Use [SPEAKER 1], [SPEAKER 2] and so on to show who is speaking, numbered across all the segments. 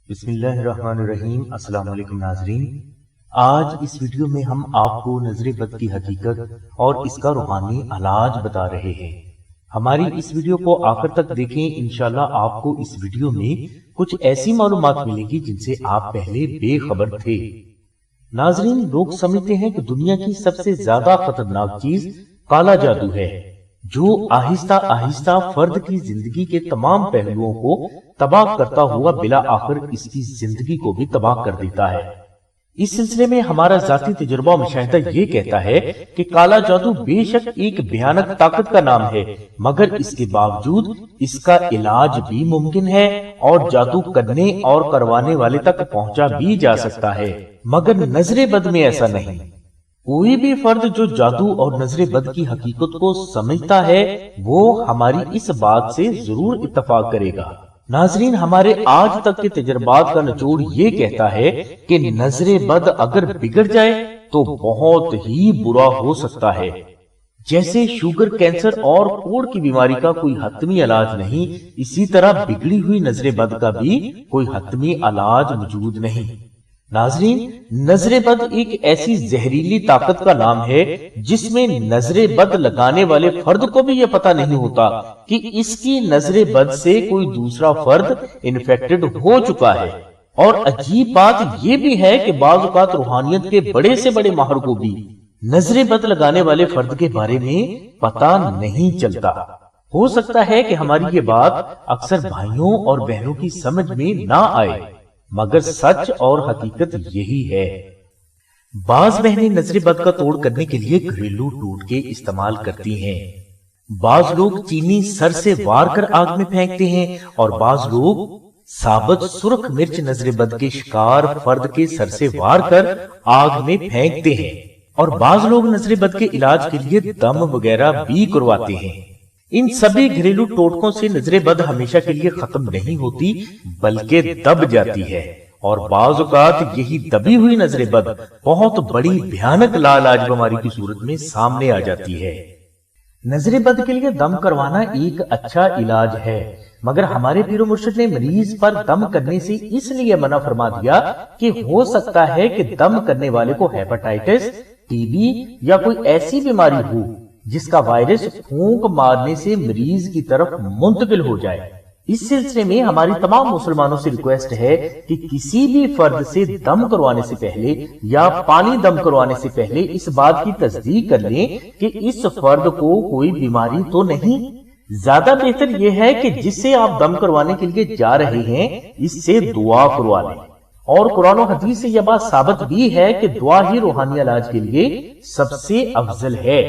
[SPEAKER 1] بسم اللہ الرحمن الرحیم۔ السلام علیکم ناظرین، آج اس ویڈیو میں ہم آپ کو نظر بد کی حقیقت اور اس کا روحانی علاج بتا رہے ہیں۔ ہماری اس ویڈیو کو آخر تک دیکھیں، انشاءاللہ آپ کو اس ویڈیو میں کچھ ایسی معلومات ملے گی جن سے آپ پہلے بے خبر تھے۔ ناظرین، لوگ سمجھتے ہیں کہ دنیا کی سب سے زیادہ خطرناک چیز کالا جادو ہے، جو آہستہ آہستہ فرد کی زندگی کے تمام پہلوؤں کو تباہ کرتا ہوا بلا آخر اس کی زندگی کو بھی تباہ کر دیتا ہے۔ اس سلسلے میں ہمارا ذاتی تجربہ مشاہدہ یہ کہتا ہے کہ کالا جادو بے شک ایک بھیانک طاقت کا نام ہے، مگر اس کے باوجود اس کا علاج بھی ممکن ہے اور جادو کرنے اور کروانے والے تک پہنچا بھی جا سکتا ہے، مگر نظر بد میں ایسا نہیں۔ کوئی بھی فرد جو جادو اور نظر بد کی حقیقت کو سمجھتا ہے وہ ہماری اس بات سے ضرور اتفاق کرے گا۔ ناظرین، ہمارے آج تک کے تجربات کا نچوڑ یہ کہتا ہے کہ نظر بد اگر بگڑ جائے تو بہت ہی برا ہو سکتا ہے۔ جیسے شوگر، کینسر اور کوڑ کی بیماری کا کوئی حتمی علاج نہیں، اسی طرح بگڑی ہوئی نظر بد کا بھی کوئی حتمی علاج موجود نہیں۔ ناظرین، نظر بد ایک ایسی زہریلی طاقت کا نام ہے جس میں نظر بد لگانے والے فرد کو بھی یہ پتہ نہیں ہوتا کہ اس کی نظر بد سے کوئی دوسرا فرد انفیکٹڈ ہو چکا ہے۔ اور عجیب بات یہ بھی ہے کہ بعض اوقات روحانیت کے بڑے سے بڑے ماہر کو بھی نظر بد لگانے والے فرد کے بارے میں پتہ نہیں چلتا۔ ہو سکتا ہے کہ ہماری یہ بات اکثر بھائیوں اور بہنوں کی سمجھ میں نہ آئے، مگر سچ اور حقیقت یہی ہے۔ بعض بہنیں نظر بد کا توڑ کرنے کے لیے گھریلو ٹوٹکے استعمال کرتی ہیں، بعض لوگ چینی سر سے وار کر آگ میں پھینکتے ہیں، اور بعض لوگ ثابت سرخ مرچ نظر بد کے شکار فرد کے سر سے وار کر آگ میں پھینکتے ہیں، اور بعض لوگ نظر بد کے علاج کے لیے دم وغیرہ بھی کرواتے ہیں۔ ان سبھی گھریلو ٹوٹکوں سے نظر بد ہمیشہ کے لیے ختم نہیں ہوتی بلکہ دب جاتی ہے، اور بعض اوقات یہی دبی ہوئی نظر بد بہت بڑی بھیانک لاعلاج بیماری کی صورت میں سامنے آ جاتی ہے۔ نظر بد کے لیے دم کروانا ایک اچھا علاج ہے، مگر ہمارے پیر و مرشد نے مریض پر دم کرنے سے اس لیے منع فرما دیا کہ ہو سکتا ہے کہ دم کرنے والے کو ہیپاٹائٹس، ٹی بی یا کوئی ایسی بیماری ہو جس کا وائرس پھونک مارنے سے مریض کی طرف منتقل ہو جائے۔ اس سلسلے میں ہماری تمام مسلمانوں سے ریکویسٹ ہے کہ کسی بھی فرد سے دم کروانے سے پہلے یا پانی دم کروانے سے پہلے اس بات کی تصدیق کر لیں کہ اس فرد کو کوئی بیماری تو نہیں۔ زیادہ بہتر یہ ہے کہ جس سے آپ دم کروانے کے لیے جا رہے ہیں اس سے دعا کروا لیں، اور قرآن و حدیث سے یہ بات ثابت بھی ہے کہ دعا ہی روحانی علاج کے لیے سب سے افضل ہے۔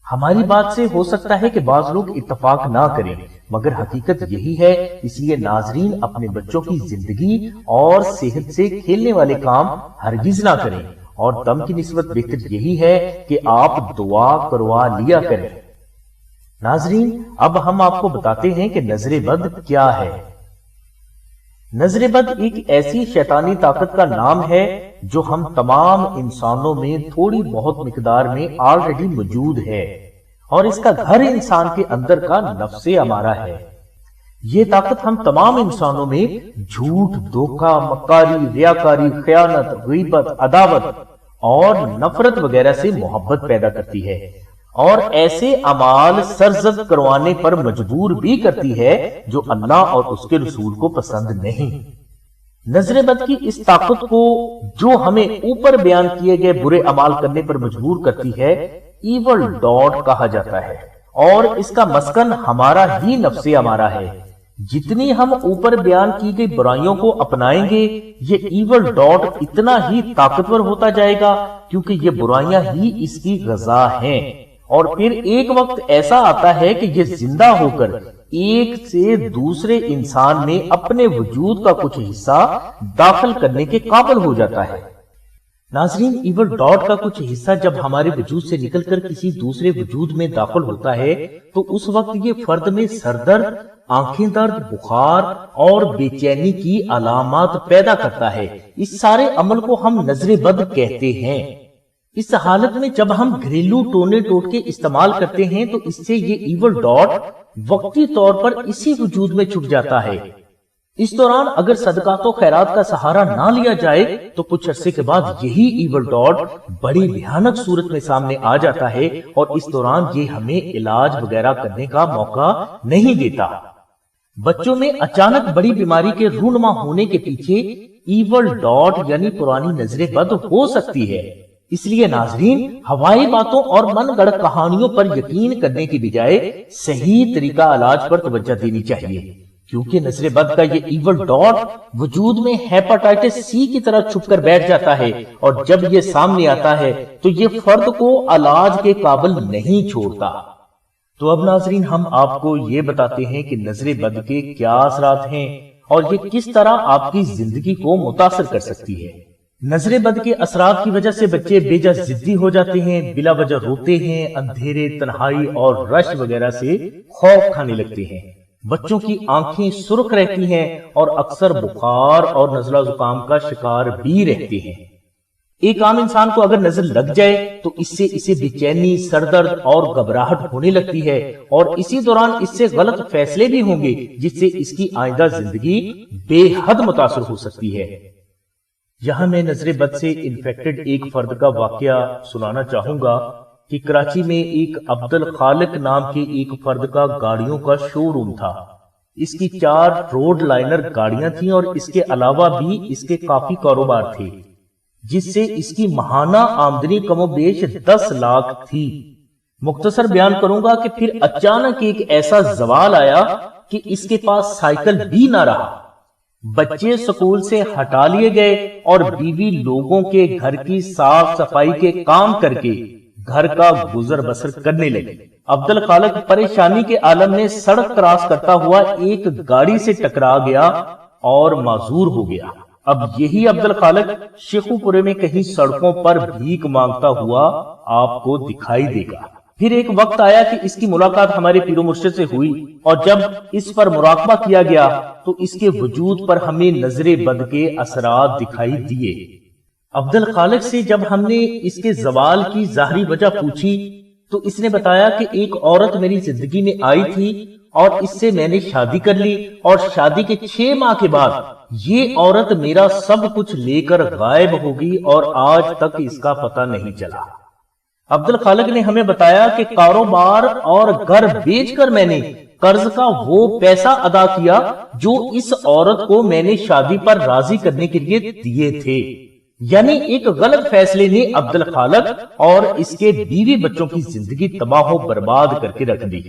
[SPEAKER 1] ہماری بات سے ہو سکتا ہے کہ بعض لوگ اتفاق نہ کریں، مگر حقیقت یہی ہے، اس لیے ناظرین اپنے بچوں کی زندگی اور صحت سے کھیلنے والے کام ہرگز نہ کریں، اور دم کی نسبت بہتر یہی ہے کہ آپ دعا کروا لیا کریں۔ ناظرین، اب ہم آپ کو بتاتے ہیں کہ نظر بد کیا ہے۔ نظر بد ایک ایسی شیطانی طاقت کا نام ہے جو ہم تمام انسانوں میں تھوڑی بہت مقدار میں آلریڈی موجود ہے، اور اس کا گھر انسان کے اندر کا نفس امارہ ہے۔ یہ طاقت ہم تمام انسانوں میں جھوٹ، دھوکہ، مکاری، ریاکاری، خیانت، غیبت، عداوت اور نفرت وغیرہ سے محبت پیدا کرتی ہے، اور ایسے اعمال سرزد کروانے پر مجبور بھی کرتی ہے جو اللہ اور اس کے رسول کو پسند نہیں۔ نظر بد کی اس طاقت کو جو ہمیں اوپر بیان کیے گئے برے اعمال کرنے پر مجبور کرتی ہے، ایول ڈاٹ کہا جاتا ہے، اور اس کا مسکن ہمارا ہی نفس ہمارا ہے۔ جتنی ہم اوپر بیان کی گئی برائیوں کو اپنائیں گے، یہ ایول ڈاٹ اتنا ہی طاقتور ہوتا جائے گا، کیونکہ یہ برائیاں ہی اس کی غذا ہیں۔ اور پھر ایک وقت ایسا آتا ہے کہ یہ زندہ ہو کر ایک سے دوسرے انسان میں اپنے وجود کا کچھ حصہ داخل کرنے کے قابل ہو جاتا ہے۔ ناظرین، ایول ڈاٹ کا کچھ حصہ جب ہمارے وجود سے نکل کر کسی دوسرے وجود میں داخل ہوتا ہے تو اس وقت یہ فرد میں سر درد، آنکھیں درد، بخار اور بے چینی کی علامات پیدا کرتا ہے۔ اس سارے عمل کو ہم نظر بد کہتے ہیں۔ اس حالت میں جب ہم گھریلو ٹونے ٹوٹکے استعمال کرتے ہیں تو اس سے یہ ایول ڈاٹ وقتی طور پر اسی وجود میں چھپ جاتا ہے۔ اس دوران اگر صدقات و خیرات کا سہارا نہ لیا جائے تو کچھ عرصے کے بعد یہی ایول ڈاٹ بڑی بھیانک صورت میں سامنے آ جاتا ہے اور اس دوران یہ ہمیں علاج وغیرہ کرنے کا موقع نہیں دیتا۔ بچوں میں اچانک بڑی بیماری کے رونما ہونے کے پیچھے ایول ڈاٹ یعنی پرانی نظر بد ہو سکتی ہے۔ اس لیے ناظرین، ہوائی باتوں اور من گڑھ کہانیوں پر یقین کرنے کی بجائے صحیح طریقہ علاج پر توجہ دینی چاہیے، کیونکہ نظر بد کا یہ ایول ڈاٹ وجود میں ہیپاٹائٹس سی کی طرح چھپ کر بیٹھ جاتا ہے، اور جب یہ سامنے آتا ہے تو یہ فرد کو علاج کے قابل نہیں چھوڑتا۔ تو اب ناظرین، ہم آپ کو یہ بتاتے ہیں کہ نظر بد کے کیا اثرات ہیں اور یہ کس طرح آپ کی زندگی کو متاثر کر سکتی ہے۔ نظر بد کے اثرات کی وجہ سے بچے بے جا ضدی ہو جاتے ہیں، بلا وجہ روتے ہیں، اندھیرے، تنہائی اور رش وغیرہ سے خوف کھانے لگتے ہیں۔ بچوں کی آنکھیں سرخ رہتی ہیں اور اکثر بخار اور نزلہ زکام کا شکار بھی رہتے ہیں۔ ایک عام انسان کو اگر نظر لگ جائے تو اسے بے چینی، سر درد اور گھبراہٹ ہونے لگتی ہے، اور اسی دوران اس سے غلط فیصلے بھی ہوں گے جس سے اس کی آئندہ زندگی بے حد متاثر ہو سکتی ہے۔ یہاں میں نظر بد سے انفیکٹڈ ایک فرد کا واقعہ سنانا چاہوں گا کہ کراچی میں ایک عبد الخالق نام کے ایک فرد کا گاڑیوں کا شو روم تھا۔ اس کی 4 روڈ لائنر گاڑیاں تھیں اور اس کے علاوہ بھی اس کے کافی کاروبار تھے، جس سے اس کی ماہانہ آمدنی کم و بیش 10 لاکھ تھی۔ مختصر بیان کروں گا کہ پھر اچانک ایک ایسا زوال آیا کہ اس کے پاس سائیکل بھی نہ رہا۔ بچے سکول سے ہٹا لیے گئے اور بیوی لوگوں کے گھر کی صاف صفائی کے کام کر کے گھر کا گزر بسر کرنے لگی۔ عبد الخالق پریشانی کے عالم میں سڑک کراس کرتا ہوا ایک گاڑی سے ٹکرا گیا اور معذور ہو گیا۔ اب یہی عبد الخالق شیخو پورے میں کہیں سڑکوں پر بھیک مانگتا ہوا آپ کو دکھائی دے گا۔ پھر ایک وقت آیا کہ اس کی ملاقات ہمارے پیر و مرشد سے ہوئی، اور جب اس پر مراقبہ کیا گیا تو اس کے وجود پر ہمیں نظر بد کے اثرات دکھائی دیے۔ عبد الخالق سے جب ہم نے اس کے زوال کی ظاہری وجہ پوچھی تو اس نے بتایا کہ ایک عورت میری زندگی میں آئی تھی اور اس سے میں نے شادی کر لی، اور شادی کے 6 ماہ کے بعد یہ عورت میرا سب کچھ لے کر غائب ہوگی اور آج تک اس کا پتہ نہیں چلا۔ عبد الخالق نے ہمیں بتایا کہ کاروبار اور گھر بیچ کر میں نے قرض کا وہ پیسہ ادا کیا جو اس عورت کو میں نے شادی پر راضی کرنے کے لیے دیے تھے۔ یعنی ایک غلط فیصلے نے عبد الخالق اور اس کے بیوی بچوں کی زندگی تباہ و برباد کر کے رکھ دی۔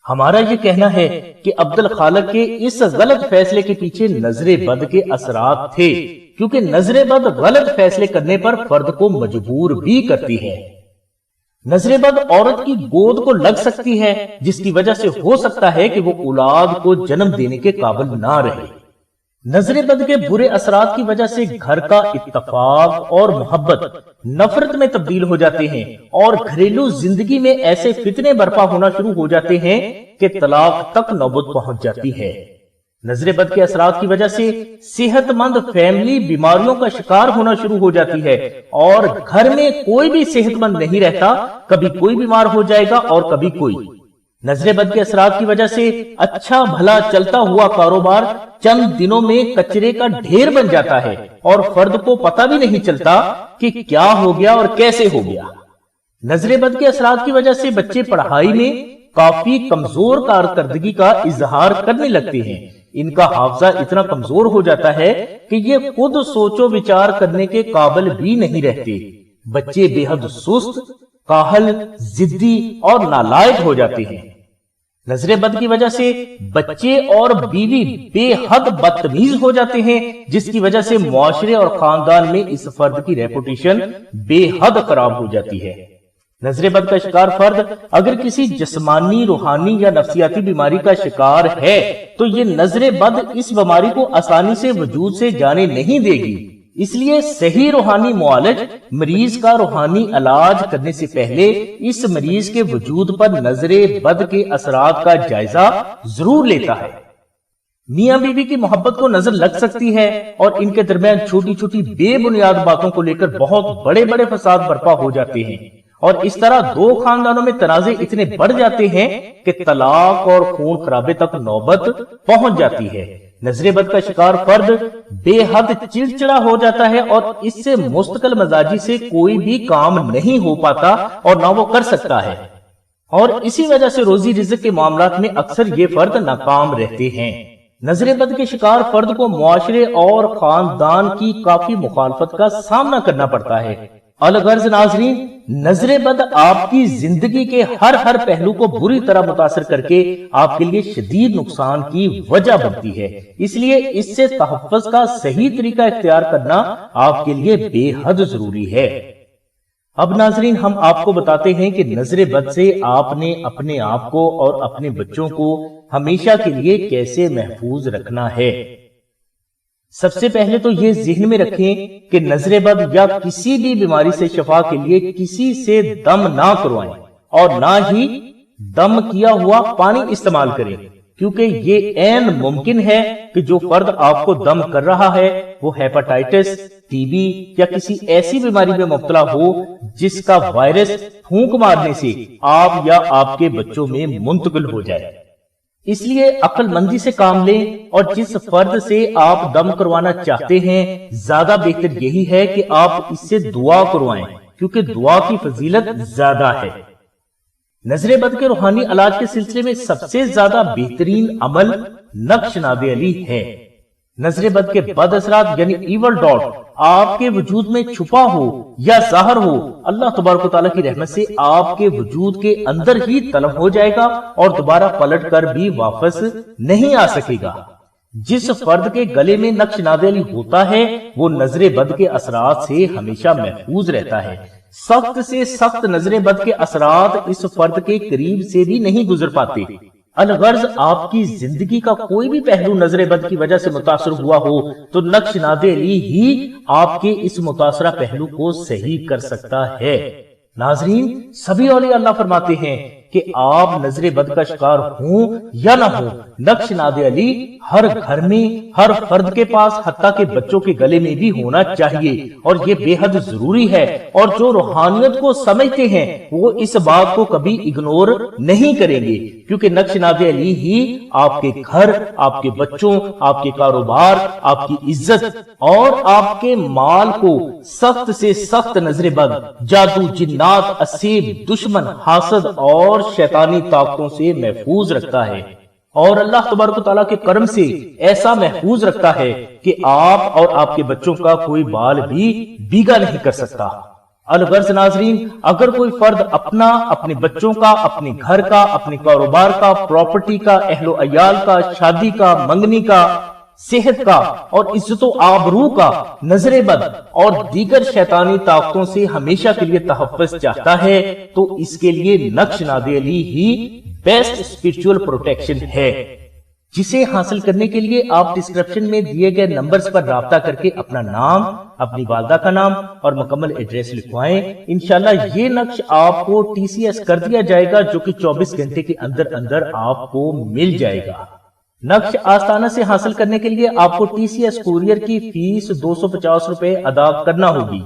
[SPEAKER 1] ہمارا یہ کہنا ہے کہ عبد الخالق کے اس غلط فیصلے کے پیچھے نظر بد کے اثرات تھے، کیونکہ نظر بد غلط فیصلے کرنے پر فرد کو مجبور بھی کرتی ہے۔ نظر بد عورت کی گود کو لگ سکتی ہے، جس کی وجہ سے ہو سکتا ہے کہ وہ اولاد کو جنم دینے کے قابل نہ رہے۔ نظر بد کے برے اثرات کی وجہ سے گھر کا اتفاق اور محبت نفرت میں تبدیل ہو جاتے ہیں، اور گھریلو زندگی میں ایسے فتنے برپا ہونا شروع ہو جاتے ہیں کہ طلاق تک نوبت پہنچ جاتی ہے۔ نظر بد کے اثرات کی وجہ سے صحت مند فیملی بیماریوں کا شکار ہونا شروع ہو جاتی ہے، اور گھر میں کوئی بھی صحت مند نہیں رہتا، کبھی کوئی بیمار ہو جائے گا اور کبھی کوئی۔ نظر بد کے اثرات کی وجہ سے اچھا بھلا چلتا ہوا کاروبار چند دنوں میں کچرے کا ڈھیر بن جاتا ہے، اور فرد کو پتہ بھی نہیں چلتا کہ کیا ہو گیا اور کیسے ہو گیا۔ نظر بد کے اثرات کی وجہ سے بچے پڑھائی میں کافی کمزور کارکردگی کا اظہار کرنے لگتے ہیں۔ ان کا حافظہ اتنا کمزور ہو جاتا ہے کہ یہ خود سوچ و وچار کرنے کے قابل بھی نہیں رہتے۔ بچے بے حد سست، کاہل، ضدی اور نالائق ہو جاتے ہیں۔ نظر بد کی وجہ سے بچے اور بیوی بے حد بدتمیز ہو جاتے ہیں، جس کی وجہ سے معاشرے اور خاندان میں اس فرد کی ریپوٹیشن بے حد خراب ہو جاتی ہے۔ نظر بد کا شکار فرد اگر کسی جسمانی، روحانی یا نفسیاتی بیماری کا شکار ہے تو یہ نظر بد اس بیماری کو آسانی سے وجود سے جانے نہیں دے گی۔ اس لیے صحیح روحانی معالج مریض کا روحانی علاج کرنے سے پہلے اس مریض کے وجود پر نظر بد کے اثرات کا جائزہ ضرور لیتا ہے۔ میاں بیوی کی محبت کو نظر لگ سکتی ہے، اور ان کے درمیان چھوٹی چھوٹی بے بنیاد باتوں کو لے کر بہت بڑے بڑے فساد برپا ہو جاتے ہیں، اور اس طرح 2 خاندانوں میں تنازع اتنے بڑھ جاتے ہیں کہ طلاق اور خون خرابے تک نوبت پہنچ جاتی ہے۔ نظر بد کا شکار فرد بے حد چڑچڑا ہو جاتا ہے اور اس سے مستقل مزاجی سے کوئی بھی کام نہیں ہو پاتا اور نہ وہ کر سکتا ہے، اور اسی وجہ سے روزی رزق کے معاملات میں اکثر یہ فرد ناکام رہتے ہیں۔ نظر بد کے شکار فرد کو معاشرے اور خاندان کی کافی مخالفت کا سامنا کرنا پڑتا ہے۔ الغرض ناظرین، نظر بد آپ کی زندگی کے ہر پہلو کو بری طرح متاثر کر کے آپ کے لیے شدید نقصان کی وجہ بنتی ہے، اس لیے اس سے تحفظ کا صحیح طریقہ اختیار کرنا آپ کے لیے بے حد ضروری ہے۔ اب ناظرین، ہم آپ کو بتاتے ہیں کہ نظر بد سے آپ نے اپنے آپ کو اور اپنے بچوں کو ہمیشہ کے لیے کیسے محفوظ رکھنا ہے۔ سب سے پہلے تو یہ ذہن میں رکھیں کہ نظر بد یا کسی بھی بیماری سے شفا کے لیے کسی سے دم نہ کروائیں اور نہ ہی دم کیا ہوا پانی استعمال کریں، کیونکہ یہ عین ممکن ہے کہ جو فرد آپ کو دم کر رہا ہے وہ ہیپاٹائٹس، ٹی بی یا کسی ایسی بیماری میں مبتلا ہو جس کا وائرس پھونک مارنے سے آپ یا آپ کے بچوں میں منتقل ہو جائے۔ اس لیے عقل مندی سے کام لیں، اور جس فرد سے آپ دم کروانا چاہتے ہیں زیادہ بہتر یہی ہے کہ آپ اس سے دعا کروائیں، کیونکہ دعا کی فضیلت زیادہ ہے۔ نظر بد کے روحانی علاج کے سلسلے میں سب سے زیادہ بہترین عمل نقش ناد علی ہے۔ نظر بد کے بد اثرات یعنی ایول ڈاٹ آپ کے وجود میں چھپا ہو یا ظاہر ہو، اللہ تبارک و تعالیٰ کی رحمت سے آپ کے وجود کے اندر ہی طلب ہو جائے گا اور دوبارہ پلٹ کر بھی واپس نہیں آ سکے گا۔ جس فرد کے گلے میں نقش ناد علی ہوتا ہے وہ نظر بد کے اثرات سے ہمیشہ محفوظ رہتا ہے۔ سخت سے سخت نظر بد کے اثرات اس فرد کے قریب سے بھی نہیں گزر پاتے۔ الغرض آپ کی زندگی کا کوئی بھی پہلو نظر بد کی وجہ سے متاثر ہوا ہو تو نقش ناد علی ہی آپ کے اس متاثرہ پہلو کو صحیح کر سکتا ہے۔ ناظرین، سبھی اولیاء اللہ فرماتے ہیں کہ آپ نظر بد کا شکار ہوں یا نہ ہوں، نقش ناد علی ہر گھر میں ہر فرد کے پاس حتیٰ کہ بچوں کے گلے میں بھی ہونا چاہیے، اور یہ بے حد ضروری ہے۔ اور جو روحانیت کو سمجھتے ہیں وہ اس بات کو کبھی اگنور نہیں کریں گے، کیونکہ نقش ناد علی ہی آپ کے گھر، آپ کے بچوں، آپ کے کاروبار، آپ کی عزت اور آپ کے مال کو سخت سے سخت نظر بد، جادو، جنات، اسیب، دشمن، حاسد اور شیطانی طاقتوں سے محفوظ رکھتا ہے، اور اللہ تبارک و تعالیٰ کے کرم سے ایسا محفوظ رکھتا ہے کہ آپ اور آپ کے بچوں کا کوئی بال بھی بیگا نہیں کر سکتا۔ الغرض ناظرین، اگر کوئی فرد اپنا، اپنے بچوں کا، اپنے گھر کا، اپنے کاروبار کا، پراپرٹی کا، اہل و عیال کا، شادی کا، منگنی کا، صحت کا اور عزت و آبرو کا نظر بد اور دیگر شیطانی طاقتوں سے ہمیشہ کے لیے تحفظ چاہتا ہے تو اس کے لیے نقش ناد علی ہی بیسٹ اسپرچول پروٹیکشن ہے، جسے حاصل کرنے کے لیے آپ ڈسکرپشن میں دیے گئے نمبرز پر رابطہ کر کے اپنا نام، اپنی والدہ کا نام اور مکمل ایڈریس لکھوائیں۔ انشاءاللہ یہ نقش آپ کو TCS کر دیا جائے گا، جو کہ 24 گھنٹے کے اندر اندر آپ کو مل جائے گا۔ نقش آستانہ سے حاصل کرنے کے لیے آپ کو TCS کوریئر کی فیس 250 روپے ادا کرنا ہوگی۔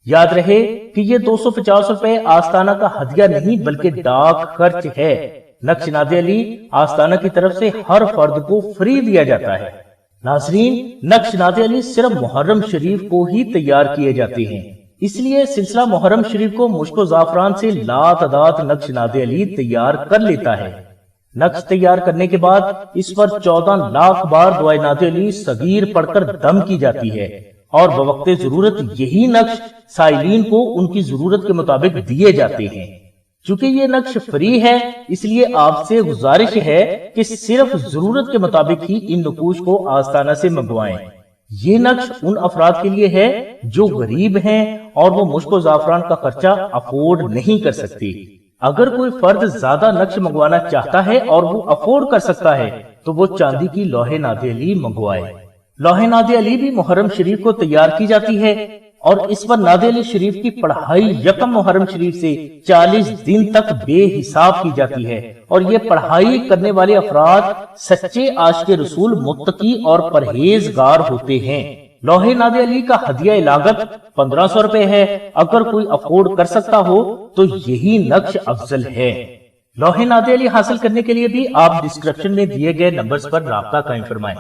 [SPEAKER 1] یاد رہے کہ یہ 250 روپے آستانہ کا ہدیہ نہیں بلکہ ڈاک خرچ ہے۔ نقش ناد علی آستانہ کی طرف سے ہر فرد کو فری دیا جاتا ہے۔ ناظرین، نقش ناد علی صرف محرم شریف کو ہی تیار کیے جاتے ہیں، اس لیے سلسلہ محرم شریف کو مشک و زعفران سے لاتعداد نقش ناد علی تیار کر لیتا ہے۔ نقش تیار کرنے کے بعد اس پر 14 لاکھ بار دعائے ناد علی صغیر پڑھ کر دم کی جاتی ہے، اور بوقت ضرورت یہی نقش سائلین کو ان کی ضرورت کے مطابق دیے جاتے ہیں۔ چونکہ یہ نقش فری ہے، اس لیے آپ سے گزارش ہے کہ صرف ضرورت کے مطابق ہی ان نقوش کو آستانہ سے منگوائیں۔ یہ نقش ان افراد کے لیے ہے جو غریب ہیں اور وہ مشک و زعفران کا خرچہ افورڈ نہیں کر سکتے۔ اگر کوئی فرد زیادہ نقش منگوانا چاہتا ہے اور وہ افورڈ کر سکتا ہے تو وہ چاندی کی لوح ناد علی منگوائے۔ لوح ناد علی بھی محرم شریف کو تیار کی جاتی ہے، اور اس پر ناد علی شریف کی پڑھائی یکم محرم شریف سے 40 دن تک بے حساب کی جاتی ہے، اور یہ پڑھائی کرنے والے افراد سچے عاشق رسول، متقی اور پرہیزگار ہوتے ہیں۔ لوح ناد علی کا ہدیہ لاگت 1500 روپے ہے۔ اگر کوئی افورڈ کر سکتا ہو تو یہی نقش افضل ہے۔ لوح ناد علی حاصل کرنے کے لیے بھی آپ ڈسکرپشن میں دیے گئے نمبرز پر رابطہ قائم فرمائیں۔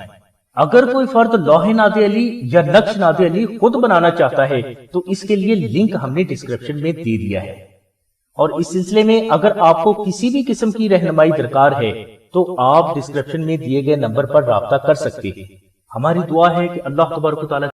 [SPEAKER 1] اگر کوئی فرد لوح نادی علی یا نقش نادی علی خود بنانا چاہتا ہے تو اس کے لیے لنک ہم نے ڈسکرپشن میں دے دیا ہے، اور اس سلسلے میں اگر آپ کو کسی بھی قسم کی رہنمائی درکار ہے تو آپ ڈسکرپشن میں دیے گئے نمبر پر رابطہ کر سکتے ہیں۔ ہماری دعا ہے کہ اللہ تبارک و تعالیٰ